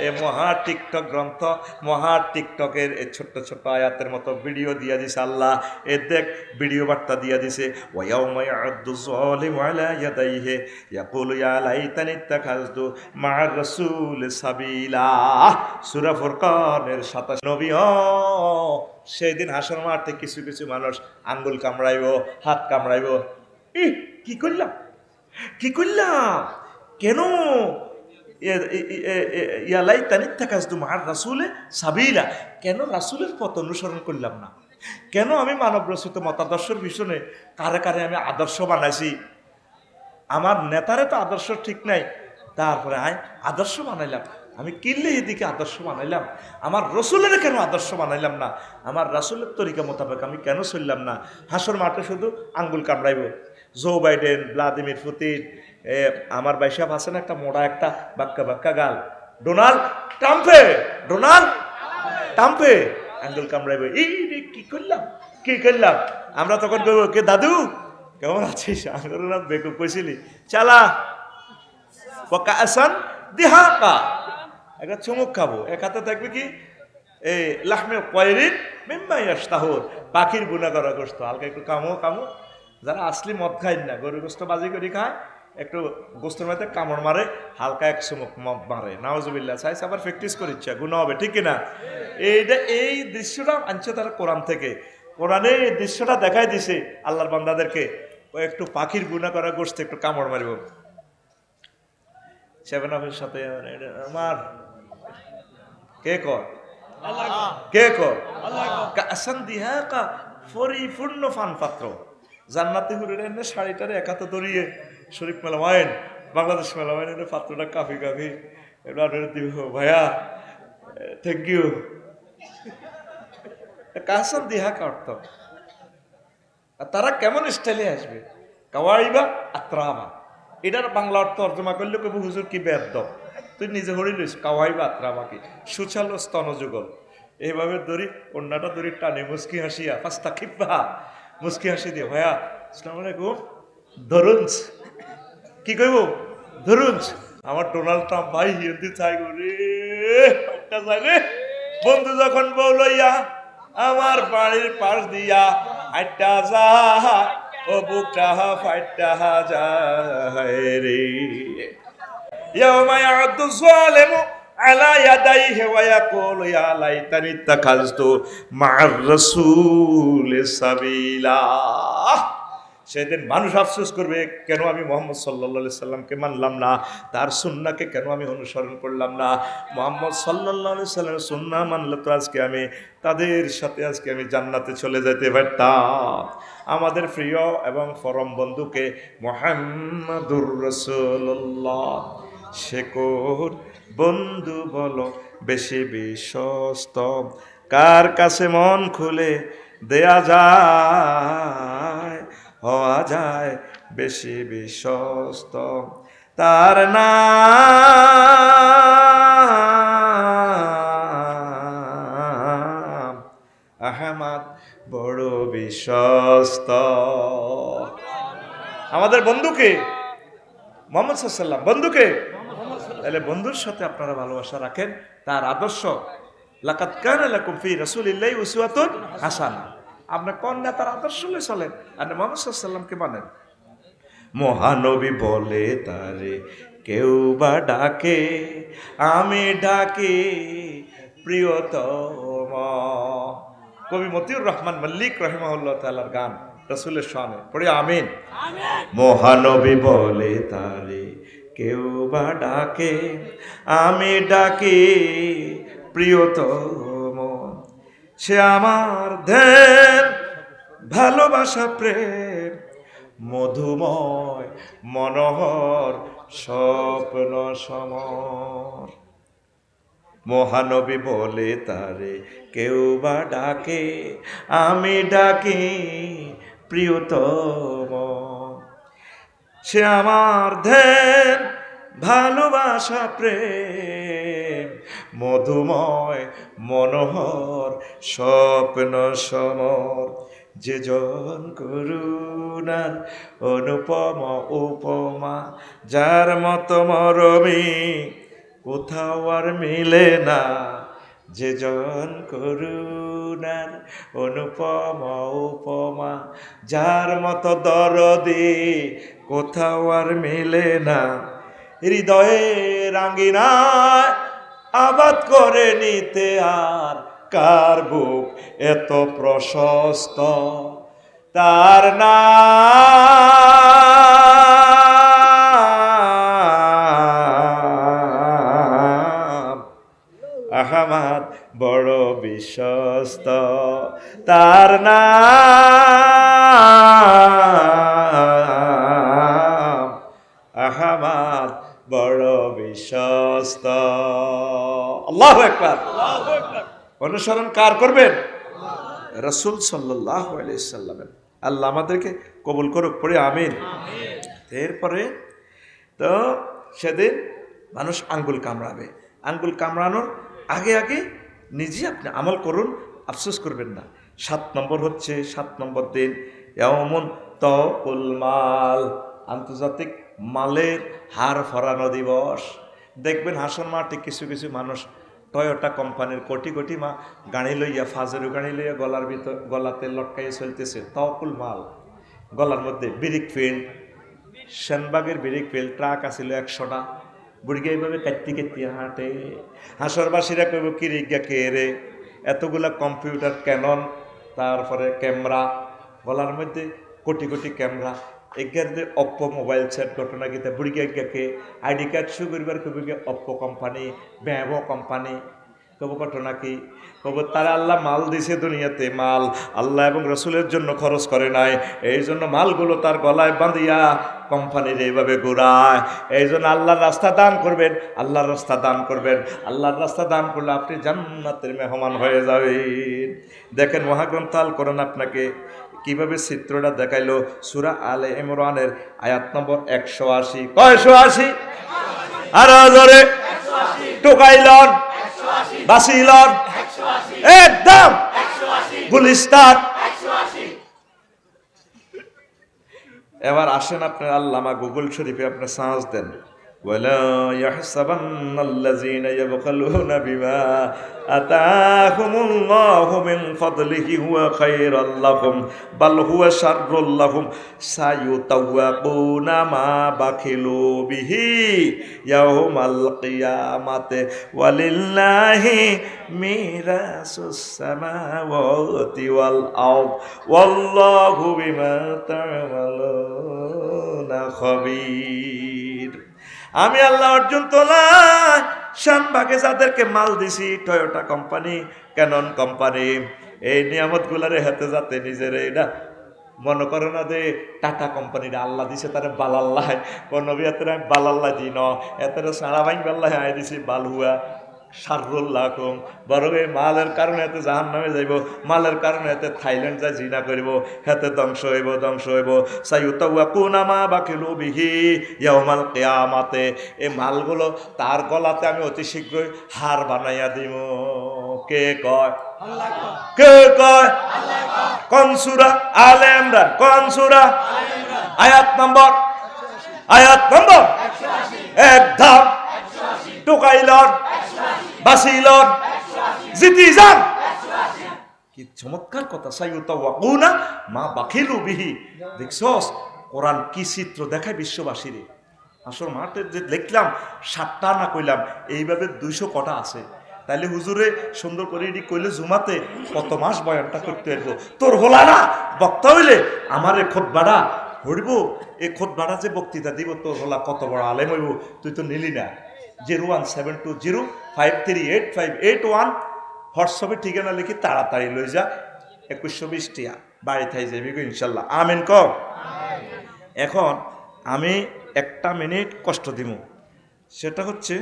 এই মহা টিকটক গ্রন্থ, মহা টিকটকের এই ছোট্ট ছোট্ট আয়াতের মতো ভিডিও দিয়া দিছে আল্লাহ। এ দেখ ভিডিও বার্তা দিয়া দিছে, ওয়ায়াউমা ইয়াউদ্দু যালিমু আলা ইয়াদাইহি ইয়াকুলু ইয়া লাইতানি ইত্তাখাযতু মা'আর রাসূলি সাবিলা। সূরা ফুরকানের 27। নবী সেই দিন হাসর মাঠে কিছু কিছু মানুষ আঙ্গুল কামড়াইব, হাত কামড়াইব, কি করলাম কি করলাম, কেন সাবিলা, কেন রাসূলের পথ অনুসরণ করলাম না, কেন আমি মানব রচিত মতাদর্শের পিছনে কারে কারে আমি আদর্শ বানাইছি, আমার নেতারে তো আদর্শ ঠিক নাই, তারপরে আদর্শ বানাইলাম, আমি কিনলে এদিকে আদর্শ বানাইলাম, আমার রসুলের কেন আদর্শ বানাইলাম না, আমার রাসূলের তরিকা মোতাবেক আমি কেন চললাম না। হাসর মাঠে শুধু আঙ্গুল কামড়াইব। জো বাইডেন, ভ্লাদিমির পুতিন, আমার বাইসাব আছে না একটা মোড়া একটা বাক্কা বাক্কা গাল, ডোনাল্ড ট্রাম্পে আঙ্গুল কামড়াইব। এই কি করলাম কি করলাম। আমরা তখন বলবো, কে দাদু কেমন আছিস, আঙ্গুল বেকুব কইছিলি, চালা আসান দিহাকা, একটা চুমুক খাবো। এক হাতে থাকবে কি এই লাহমে কয়রিন মিম্মা ইয়াশতাহুর, পাখির বুনা করা গোস্ত, হালকা একটু কামো। যারা আসলি মদ খায় না, গরু গোস্ত বাজি করে খায়, একটু গোস্তের মধ্যে কামড় মারে, হালকা এক চুমুক মদ মারে, নাউজুবিল্লাহ, চাইছে আবার প্র্যাকটিস করিচ্ছে, গুনাহ হবে, ঠিক কিনা? এই দৃশ্যটা আনছে তারা কোরআন থেকে। কোরআনে এই দৃশ্যটা দেখাই দিছে আল্লাহর বান্দাদেরকে, ও একটু পাখির গুনাহ করা গোস্ত একটু কামড় মারিব। 7-আপের সাথে আমার কে কর কাসান দিহাকা, পরিপূর্ণ ফান পাত্র। জান্নাতি হুরের এনে শাড়িটারে এক হাতে ধরিয়ে শরীফ মেলামাইন, বাংলাদেশ মেলামাইন এনে পাত্রটা কাফি এবার দিব, ভাইয়া থ্যাংক ইউ। কাসান দিহাকা অর্থ, তারা কেমন স্টাইলে আসবে, কাওয়াইবা আত্রাবা, এটার বাংলা অর্থ তর্জমা করলে কবি হুজুর কি বেদ্য, তুই নিজে হরি লইস, কাওয়াইবা আত্রাবাকি, সুচালো স্তনযুগল। এইভাবে ধরি কন্যাটা ধরি টানি মুস্কি হাসিয়া পাস্তা খিপা মুস্কি হাসি দিয়ে, ভাইয়া আসসালামু আলাইকুম, ধরুন কি কইব, ধরুন আমার ডোনাল্ড ট্রাম্প ভাই হিন্দি চাই রে, বন্ধু যখন বউ লইয়া আমার বাড়ির পাশ দিয়া আটটা যা, ও বুকটা ফাইটটা যায় রে। ইয়াউমা ইয়াউদ্দু যালিমু আলা ইয়াদাইহি ওয়া ইয়াকুলু ইয়া লাইতানি ইত্তাখাযতু মা'আর রাসূলি সাবিলা। সেদিন মানুষ আফসোস করবে, কেন আমি মুহাম্মদ সাল্লাল্লাহু আলাইহি সাল্লামকে মানলাম না, তার সুন্নাহকে কেন আমি অনুসরণ করলাম না। মুহাম্মদ সাল্লাল্লাহু আলাইহি সাল্লামের সুন্নাহ মানলে তো আজকে আমি তাদের সাথে আমি জান্নাতে চলে যেতে পারতাম। আমাদের প্রিয় এবং পরম বন্ধুকে মুহাম্মাদুর রাসূলুল্লাহ শেকর বন্ধু বলো বেশি বিশ্বস্ত, কার কাছে মন খুলে দেয়া যায়, হওয়া যায় বেশি বিশ্বস্ত, তার নাম আহমদ বড় বিশ্বস্ত। আমাদের বন্ধুকে মুহাম্মদ সাল্লাল্লাহু আলাইহি ওয়াসাল্লাম, বন্ধুকে, তাহলে বন্ধুর সাথে আপনারা ভালোবাসা রাখেন, তার আদর্শ, লাকাদ কানা লাকুম ফি রাসূলিল্লাহি উসওয়াতুন হাসানাহ। আপনি কোন নেতার আদর্শ নিয়ে চলেন, আর মুহাম্মদ সাল্লাল্লাহু আলাইহি ওয়াসাল্লামকে মানেন। মহানবী বলে তারে কেউ বা ডাকে, আমি ডাকি প্রিয়তম। কবি মতিউর রহমান মল্লিক রহিমাহুল্লাহ তাআলার গান রাসূলের শানে, পড়ি আমিন। মহানবী বলে তারে কেউ বা ডাকে, আমি ডাকি প্রিয়তম। সে আমার ধ্যান ভালোবাসা প্রেম মধুময় মনোহর স্বপ্ন সমর। মহানবী বলে তারে কেউ বা ডাকে, আমি ডাকি প্রিয়তম। সে আমার ধ্যান ভালোবাসা প্রেম মধুময় মনোহর স্বপ্ন সমর। যে জন করুণার অনুপম উপমা, যার মতো মরমী কোথাও আর মিলে না। যে জন করুণার অনুপম উপমা, যার মতো দরদি কোথাও আর মিলে না। হৃদয়ে রাঙ্গিনায় আবাদ করে নিতে আর কার বুক এত প্রশস্ত, তার নাম আহমদ বড় বিশ্বস্ত, তার নাম আহমদ বড় বিশ্বস্ত। আল্লাহু আকবার। অনুসরণ কার করবেন? রাসূল সাল্লাল্লাহু আলাইহি সাল্লামের। আল্লাহ আমাদেরকে কবুল করুক, পড়ে আমিন। এরপরে তো সেদিন মানুষ আঙ্গুল কামড়াবে। আঙ্গুল কামড়ানোর আগে আগে নিজে আপনি আমল করুন, আফসোস করবেন না। 7 নম্বর হচ্ছে 7 নম্বর দিন ইয়াউমুন তাওকুল মাল, আন্তর্জাতিক মালের হার ফরানো দিবস। দেখবেন হাসন মাঠে কিছু কিছু মানুষ টয়োটা কোম্পানির কোটি কোটি গাড়ি লইয়া, ফাজেরু গাড়ি লইয়া গলার ভিতর গলাতে লটকাইয়ে চলতেছে তাওকুল মাল। গলার মধ্যে বিরিক ফিল্ড, সেনবাগের বিরিক ফিল্ড ট্রাক আসিল 100টা। বুড়িকে এইভাবে কাটতে কাটতে হাঁটে। হাসরবাসীরা কইব কি রিজ্ঞা কে রে, এতগুলা কম্পিউটার ক্যানন, তারপরে ক্যামেরা, গলার মধ্যে crore crore camera. এগারে Oppo mobile set ঘটনা গীতা বুড়িকে কে আইডি কার্ড শু করিবার কবি অপ্পো কোম্পানি, ব্যাভো কোম্পানি। কব ঘটনা কি? কব তারা আল্লাহ মাল দিছে দুনিয়াতে, মাল আল্লাহ এবং রসুলের জন্য খরচ করে নাই, এই জন্য মালগুলো তার গলায় বাঁধিয়া কোম্পানির এইভাবে ঘুরায়। এই জন্য আল্লাহর রাস্তা দান করবেন, আল্লাহর রাস্তা দান করবেন। আল্লাহর রাস্তা দান করলে আপনি জান্নাতের মেহমান হয়ে যাবেন। দেখেন মহাগ্রন্থ আল কোরআন আপনাকে কিভাবে চিত্রটা দেখাইলো। সূরা আলে ইমরানের আয়াত নম্বর 180। কয়শো 80? আরো জোরে টোকাইলন, বাসিলন, একদম গুলিস্তান। এবার আসেন আপনার আল্লামা গুগল শরীফে আপনি সার্চ দেন, ওয়ালা ইয়াহসাবান্নাল্লাযীনা ইয়াবখালুনা বিমা আতাহুমুল্লাহু মিন ফাদলিহি হুয়া খায়রাল লাহুম বাল হুয়া শাররুল লাহুম সায়ুতাওয়াকুনা মা বাখিলু বিহি ইয়াউমাল কিয়ামাতি ওয়ালিল্লাহি মিরাসুস সামাওয়াতি ওয়াল আরদ ওয়াল্লাহু বিমা তা'মালুনা খাবীর। আমি আল্লাহ অর্জুন তোলা শানবাগে যাদেরকে মাল দিছি, টয়োটা কোম্পানি, ক্যানন কোম্পানি, এই নিয়ামতগুলারে হাতে যাতে নিজের এটা মনে করে না যে টাটা কোম্পানিটা আল্লাহ দিছে তারা বালাল্লাহ, কোন নবী এত বালাল্লাহ দিন এত সারা ভাই বাল্লাহ আয় দিছি বালহুয়া শাররুল্লাহকুম। বরং এই মালের কারণে এতে জাহান নামে যাইব, মালের কারণে এতে থাইল্যান্ড যায় জিনা করিব, হেতে ধ্বংস হইব ধ্বংস হইব। সাইয়ুতাওয়াকুনা মা বাকিলু বিহি ইয়াউমাল কিয়ামাতে। এই মালগুলো তার গলাতে আমি অতি শীঘ্রই হার বানাইয়া দিব। কে কয়? আল্লাহ কয়। কে কয়? আল্লাহ কয়। কোন সূরা? আলে ইমরান। কোন সূরা? আলে ইমরান। আয়াত নম্বর 180। এক ধাপ টোকাইলন, বাসিলন, জিতি যান। কি চমৎকার কথা। সাইয়ুতাওয়াকুনা মা বাখিলু বিহি। দেখছস কোরআন কি চিত্র দেখায় বিশ্ববাসীরে। আসল মাঠে যে দেখলাম 7টা না কইলাম, এইভাবে 200 কটা আছে। তাইলে হুজুরে সুন্দর করে এটি কইলে জুমাতে কত মাস বয়ানটা করতে পারব। তোর হলা না বক্তা হইলে আমার এ খোদবাড়া হইব, এই খোদবাড়া যে বক্তৃতা দিব তোর হলা কত বড় আলেম হইব, তুই তো নিলি না। 01720538581 হোয়াটসঅ্যাপে ঠিকানা লিখি তাড়াতাড়ি লই যা, 2120 টিয়া বাড়ি থাই যাবি ইনশাল্লাহ। আমিন ক। এখন আমি 1 মিনিট কষ্ট দিব, সেটা হচ্ছে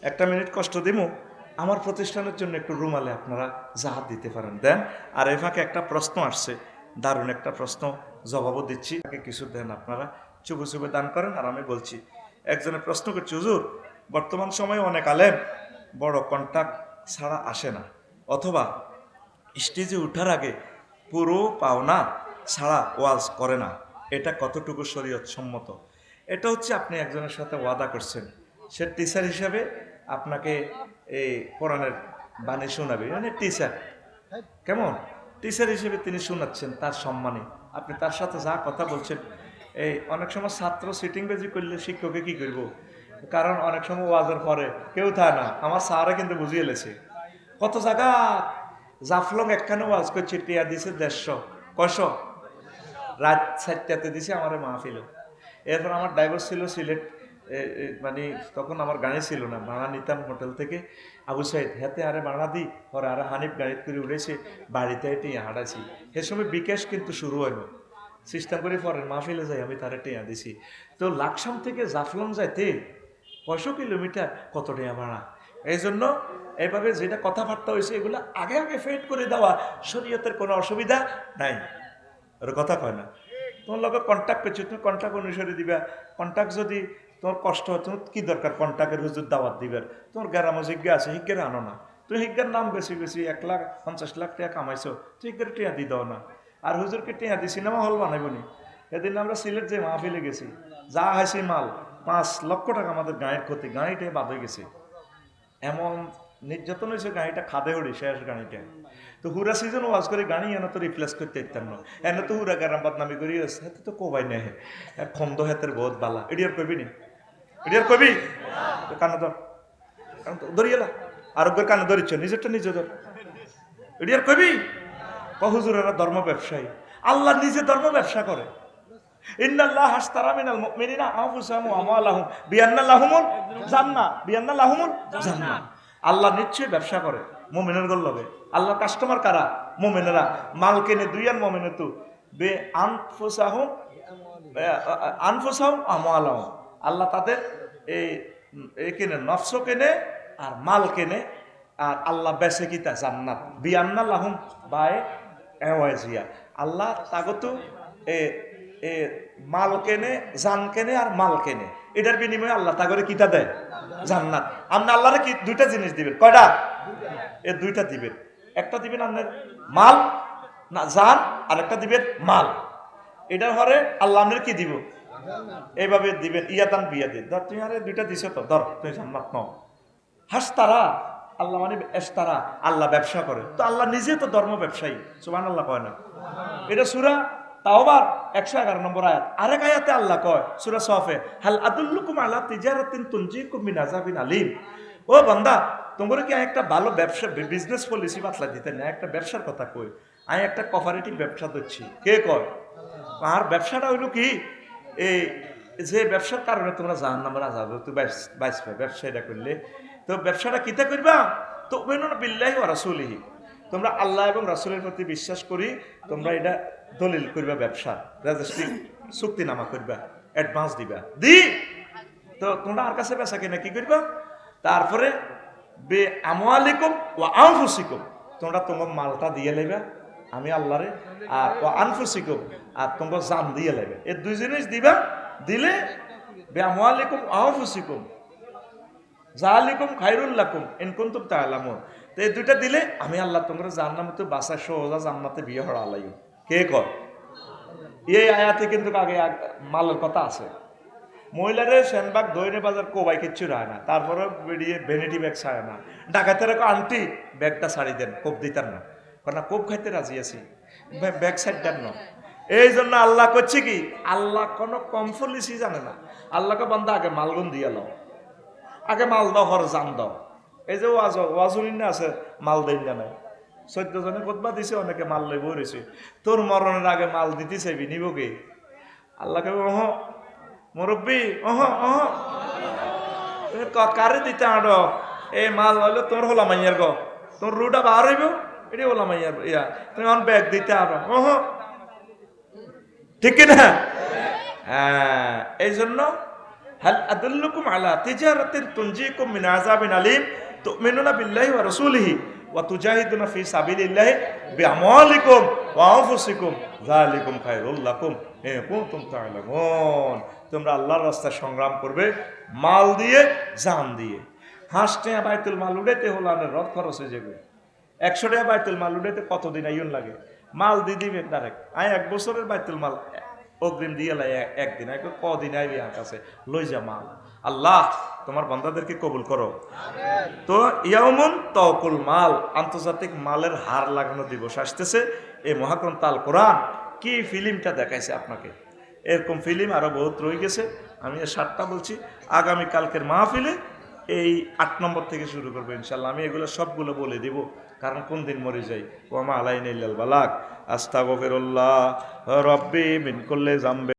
1 মিনিট কষ্ট দিব। আমার প্রতিষ্ঠানের জন্য একটু রুমালে আপনারা জাহাজ দিতে পারেন, দেন। আর এ ফাঁকে একটা প্রশ্ন আসছে, দারুণ একটা প্রশ্ন, জবাবও দিচ্ছি, তাকে কিছু দেন আপনারা, চুপে চুপে দান করেন। আর আমি বলছি, একজনে প্রশ্ন করছে, হুজুর বর্তমান সময়ে অনেক আলেম বড় কন্ট্যাক্ট ছাড়া আসে না, অথবা স্টেজে ওঠার আগে পুরো পাওনা ছাড়া ওয়াজ করে না, এটা কতটুকু শরীয়ত সম্মত? এটা হচ্ছে আপনি একজনের সাথে ওয়াদা করছেন, সে টিচার হিসাবে আপনাকে এই কোরআনের বাণী শোনাবে, মানে টিচার, কেমন টিচার হিসেবে তিনি শোনাচ্ছেন, তার সম্মানে আপনি তার সাথে যা কথা বলছেন। এই অনেক সময় ছাত্র সিটিংবাজি করলে শিক্ষকে কি করব, কারণ অনেক সময় ওয়াজের পরে কেউ থাকে না। আমার স্যারে কিন্তু বুঝিয়ে লেছে, কত জায়গা জাফলং একখানে ওয়াজ করছে, টিয়া দিছে 150, কয়শো, রাত 7টাতে দিছে আমার মাহফিল। এরপর আমার ড্রাইভার ছিল সিলেট, মানে তখন আমার গাড়ি ছিল না, ভাড়া নিতাম হোটেল থেকে, আবু সাইদ হাতে আরে ভাড়া দিই, পরে আরে হানিফ গাড়ি করে উঠেছে, বাড়িতে টিয়া হাঁটাইছি। সে সময় বিকাশ কিন্তু শুরু হয়নি, সিস্টেম করে পরে মাহফিলে যাই, আমি তারে টিয়া দিছি। তো লাকসাম থেকে জাফলং যাইতে 500 কিলোমিটার, কত টিয়া ভাড়া। এই জন্য এইভাবে যেটা কথাবার্তা হয়েছে এগুলো আগে আগে ফেড করে দেওয়া শরীয়তের কোনো অসুবিধা নাই। ওর কথা কয় না, তোমার লগে কন্ট্যাক্ট করছো, তুমি কন্ট্যাক্ট অনুসারে দিবা। কন্ট্যাক্ট যদি তোমার কষ্ট হয়, তোমার কি দরকার কন্ট্যাক্টের হুজুর দাওয়াত দিবার? তোমার গ্রামে জিজ্ঞা আছে, হিজ্ঞের আনো না। তুই হিজ্ঞার নাম বেশি বেশি 1,50,00,000 টাকা কামাইছো, তুই হিজ্ঞের টিয়া দি দাও না। আর হুজুরকে টিয়া দি সিনেমা হল বানাইব নি? এদিন আমরা সিলেট যে মাহফিলে গেছি, যা হাসি মাল, 5 লক্ষ টাকা আমাদের গাঁয়ের ক্ষতি, গাড়িটাই বাদ হয়ে গেছে। এমন নির্যাতন হয়েছে, গাড়িটা খাদে উড়ি শেষ গাড়িটা। তো হুরা সিজন ওয়াজ করে গাড়ি এনে তো রিপ্লেস করতে ইত্যান্ন, এনে তো হুরা গারাম বদনামি করি হাতে তো কোবাই নেই, খন্দ হাতের বহুত বালা। এডিয়ার কবি নি, এডিয়ার কবি কানে ধর, ধরিয়েলা আরোগ্যের কানে ধরিচ্ছ, নিজেরটা নিজে ধর। এডিয়ার কবি হুজুরেরা ধর্ম ব্যবসায়ী, আল্লাহ নিজে ধর্ম ব্যবসা করে। ইন্নাল্লাহ হাশতারা মিনাল মুমিনিনা আনফুসাহুম ওয়া আমওয়ালাহুম বিআন্না লাহুমুল জান্নাহ, বিআন্না লাহুমুল জান্নাহ। আল্লাহ নিশ্চয়ই ব্যবসা করে মুমিনের লগে। আল্লাহর কাস্টমার কারা? মুমিনেরা। মাল কেনে দুইয়ান মুমিনাতু বে আনফুসাহুম আনফুসাহুম আমওয়ালাহুম। আল্লাহ তাদের এই কেনে, নফস কেনে আর মাল কেনে। আর আল্লাহ বেচে কিতা? জান্নাত। বিআন্না লাহুম বাই এওয়াজিয়া। আল্লাহ তাগত মাল কেনে, জান কেনে আর মাল কেনে, এটার বিনিময়ে আল্লাহ তা করে কিতা দেয়? জান্নাত। আপনি আল্লাহরে কি 2টা জিনিস দিবেন? কয়টা? এই 2টা দিবেন। একটা দিবেন আপনার মাল না জান, আর একটা দিবেন মাল। এটার হরে আল্লাহ আপনার কি দিব? এইভাবে দিবেন, ইয়াতান বিয়া দিন। ধর তুই আরে 2টা দিছ তো, ধর তুই জান্নাত নাও। হাসতারা, আল্লাহ মানে এস্তারা, আল্লাহ ব্যবসা করে। তো আল্লাহ নিজে তো ধর্ম ব্যবসায়ী, সুবহানাল্লাহ কয় না? এটা সূরা তাওবার 111 নম্বর আয়াত। আরেক আয়াতে আল্লাহ কয় সূরা সফে, হাল আদুল্লুকুম আলা তিজারাতিন তুনজিকুম মিন আযাবিন আলীম। ও বান্দা, তোমরা কি একটা ভালো ব্যবসা বিজনেস পলিসি বাতলা দিতে না? একটা ব্যবসার কথা কই, আমি একটা কোঅপারেটিভ ব্যবসা দিচ্ছি। কে কয়? আর ব্যবসাটা হইল কি, এই যে ব্যবসার কারণে তোমরা জাহান্নামের আযাব তুই বাইসবে ব্যবসাটা করলে। তো ব্যবসাটা কিতা করবা? তো তুমিনুনা বিল্লাহি ওয়া রাসূলিহি, তোমরা আল্লাহ এবং রাসূলের প্রতি বিশ্বাস করি, তোমরা এটা দলিল করবা, ব্যবসা রেজিস্ট্রি চুক্তিনামা করবা, অ্যাডভান্স দিবা। তো তোমরা আর কাছে বেচা কিনা কি করবা? তারপরে বে আমওয়ালিকুম ওয়া আনফুসিকুম, তোমরা তোমার মালটা দিয়ে লেবা আমি আল্লাহরে, আর ওয়া আনফুসিকুম, আর তোমরা জান দিয়ে লেবে। এই 2 জিনিস দিবা। দিলে বে আমওয়ালিকুম ওয়া আনফুসিকুম যালিকুম খায়রুল লাকুম ইন কুনতুম তা'লামুন। তো এই 2টা দিলে আমি আল্লাহ তোমরা জান্নাতে তো বাসা সোজা জান্নাতে বিয়ে হড়া আলাই। কে কর? এই আয়াতে কিন্তু আগে মালের কথা আছে। মহিলারে সেনবাগ দৈনে বাজার কোবাই কিচ্ছু রায় না, তারপরে বেরিয়ে ভ্যানিটি ব্যাগ ছাড়ে না। ডাকাতের আন্টি ব্যাগটা ছাড়ি দেন, কোপ দিতেন না, কারণ কোপ খাইতে রাজি আছি। ব্যাক সাইড দেন না। এই জন্য আল্লাহ করছে কি, আল্লাহ কোনো কম ফলিসি জানে না। আল্লাহকে বান্দা আগে মালগুন দিয়ে লাও, আগে মাল দাও, হর জান দাও। এই যে ওয়াজুরিন না আছে, মাল দেন জানে 14 জনে খোদবা দিছে, অনেকে মাল লই বইছে। তোর মরণের আগে মাল দিতে চাইবি, নিব কে? আল্লাহকে ওহ মুরব্বী, ওহ ওহ তুমি কারে দিতে আড়ো? এই মাল হইলো তোর হলাম মাইয়ার গো, তোর রুটা বার হইব, এটি হলাম মাইয়ার ইয়া, তুমি অন ব্যাগ দিতে আড়ো। ওহ, ঠিক কিনা? হ্যাঁ, এই জন্য হাল আদুল্লুকুম আলা তিজারাতিন তুনজিকুম মিন আযাবিন আলীম তুমিনুনা বিল্লাহি ওয়া রাসূলিহি ওয়া তুজাহিদুনা ফি সাবিলিল্লাহি বিআমওয়ালিকুম ওয়া আনফুসিকুম যালিকুম খায়রুল লাকুম ইন কুনতুম তা'লামুন। তোমরা আল্লাহর রাস্তায় সংগ্রাম করবে মাল দিয়ে, জান দিয়ে। হাসতে বাইতুল মাল উড়াইতে হলো আর রথ খরচ হয়ে যাবে। 100 টাকা বাইতুল মাল উড়াইতে কতদিন আইন লাগে? মাল দিয়ে দিবে ডাইরেক্ট। আয় 1 বছরের বাইতুল মাল অগ্রিম দিয়ে লাই, একদিন কদিন আইবি আমার কাছে লই যা মাল। আল্লাহ তোমার বান্দাদেরকে কবুল করো। তো ইয়াউমুন তাওকুল মাল, আন্তর্জাতিক মালের হার লাগানো দিবস আসতেছে। এই মহাগ্রন্থ আল কোরআন কি ফিল্মটা দেখাইছে আপনাকে, এরকম ফিল্ম আরো বহুত রয়ে গেছে। আমি 7টা বলছি, আগামী কালকের মাহফিলে এই 8 নম্বর থেকে শুরু করবো ইনশাল্লাহ। আমি এগুলো সবগুলো বলে দিব, কারণ কোন দিন মরে যাই। ওয়া মা আলাইনা ইল্লাল বালাগ। আস্তাগফিরুল্লাহ রাব্বি মিন কুল্লি যামবি।